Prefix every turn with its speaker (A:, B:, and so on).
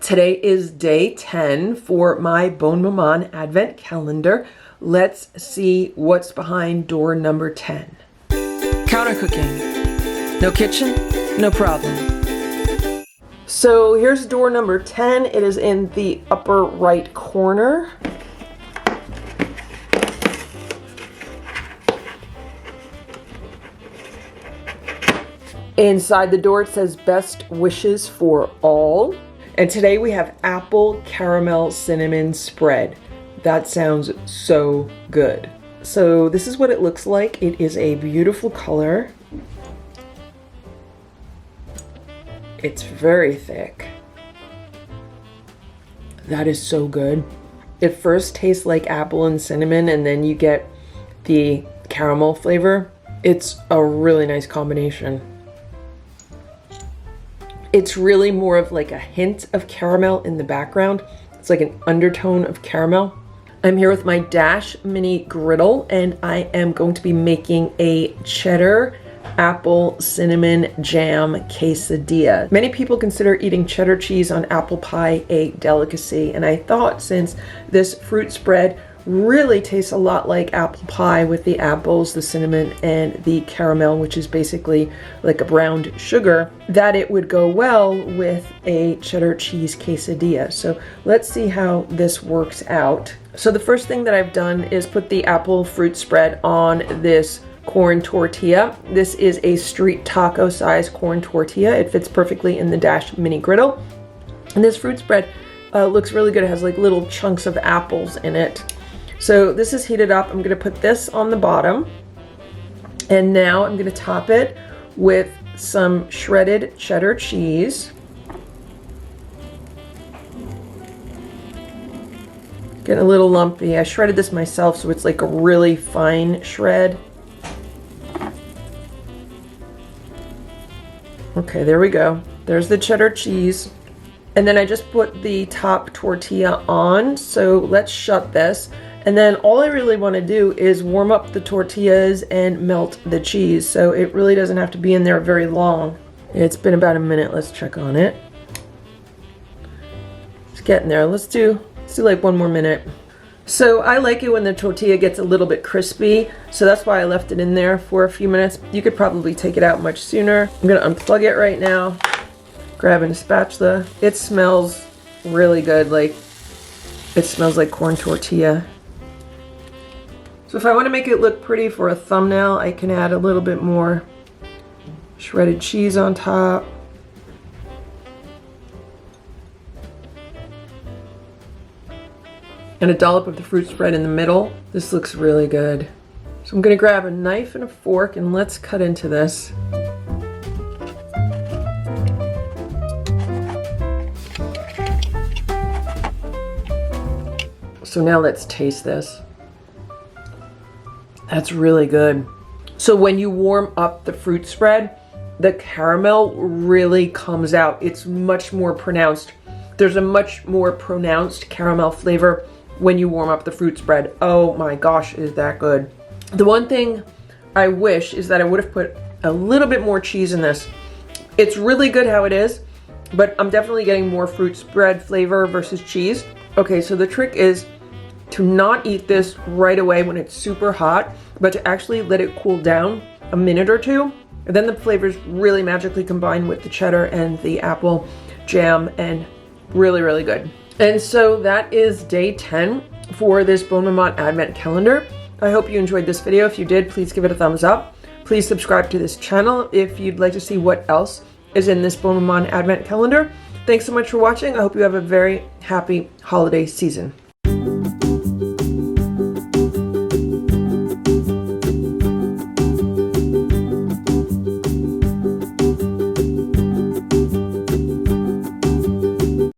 A: Today is day 10 for my Bonne Maman advent calendar. Let's see what's behind door number 10. Counter cooking. No kitchen, no problem. So here's door number 10. It is in the upper right corner. Inside the door it says best wishes for all. And today we have apple caramel cinnamon spread. That sounds so good. So this is what it looks like. It is a beautiful color. It's very thick. That is so good. It first tastes like apple and cinnamon, and then you get the caramel flavor. It's a really nice combination. It's really more of like a hint of caramel in the background. It's like an undertone of caramel. I'm here with my Dash mini griddle, and I am going to be making a cheddar apple cinnamon jam quesadilla. Many people consider eating cheddar cheese on apple pie a delicacy, and I thought since this fruit spread really tastes a lot like apple pie with the apples, the cinnamon, and the caramel, which is basically like a browned sugar, that it would go well with a cheddar cheese quesadilla. So let's see how this works out. So the first thing that I've done is put the apple fruit spread on this corn tortilla. This is a street taco size corn tortilla. It fits perfectly in the Dash mini griddle. And this fruit spread looks really good. It has like little chunks of apples in it. So this is heated up. I'm gonna put this on the bottom. And now I'm gonna top it with some shredded cheddar cheese. Getting a little lumpy. I shredded this myself, so it's like a really fine shred. Okay, there we go. There's the cheddar cheese. And then I just put the top tortilla on. So let's shut this. And then all I really want to do is warm up the tortillas and melt the cheese. So it really doesn't have to be in there very long. It's been about a minute. Let's check on it. It's getting there. Let's do like one more minute. So I like it when the tortilla gets a little bit crispy. So that's why I left it in there for a few minutes. You could probably take it out much sooner. I'm going to unplug it right now. Grabbing a spatula. It smells really good. Like, it smells like corn tortilla. So if I want to make it look pretty for a thumbnail, I can add a little bit more shredded cheese on top. And a dollop of the fruit spread in the middle. This looks really good. So I'm going to grab a knife and a fork and let's cut into this. So now let's taste this. That's really good. So when you warm up the fruit spread, the caramel really comes out. It's much more pronounced. There's a much more pronounced caramel flavor when you warm up the fruit spread. Oh my gosh, is that good. The one thing I wish is that I would have put a little bit more cheese in this. It's really good how it is, but I'm definitely getting more fruit spread flavor versus cheese. Okay, so the trick is to not eat this right away when it's super hot, but to actually let it cool down a minute or two. And then the flavors really magically combine with the cheddar and the apple jam, and really, really good. And so that is day 10 for this Bonne Maman advent calendar. I hope you enjoyed this video. If you did, please give it a thumbs up. Please subscribe to this channel if you'd like to see what else is in this Bonne Maman advent calendar. Thanks so much for watching. I hope you have a very happy holiday season.